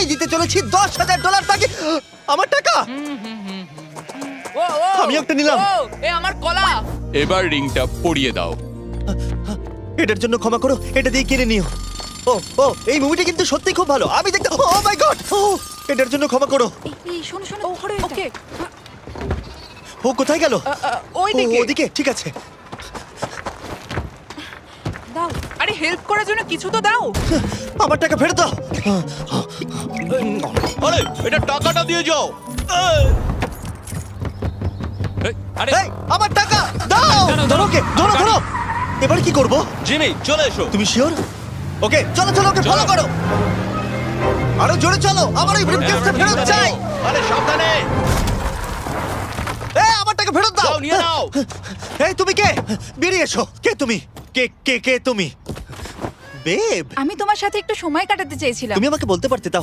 আমি দিতে চলেছি $10,000 তাকে। আমার টাকা ও ও আমি একটা নিলাম। ও, এ আমার কলা। এবার রিংটা পরিয়ে দাও। এটার জন্য ক্ষমা করো, এটা দিয়ে কিনে নিও। ও ও এই মুভিটা কিন্তু সত্যি খুব ভালো, আমি দেখতে। ও মাই গড, ও এটার জন্য ক্ষমা করো। এই শোনো শোনো ধরো ওকে ও কোথায় গেল? ওই ও, দিকে। ওদিকে, ঠিক আছে। দাও। আরে হেল্প করার জন্য কিছু তো দাও। আমার টাকা ফেরত দাও। আরে এটা টাকাটা দিয়ে যাও। আরে এই, আমার টাকা দাও। দাঁড়াও, ধরো ওকে, ধরো ধরো। এবার কি করব? জিমি চলে এসো। তুমি শিওর? ওকে চলো চলো, ওকে ফলো করো। আরো জোরে চলো, আমার ওই ব্রিফকেসটা ফেরত চাই। আরে সাবধানে এই আমার টাকা ফেরত দাও। যাও নিয়ে নাও। এই তুমি কে? বেরিয়ে এসো। কে তুমি? কে কে কে তুমি? বেব, আমি তোমার সাথে একটু সময় কাটাতে চেয়েছিলাম। তুমি আমাকে বলতে পারতে তাহলে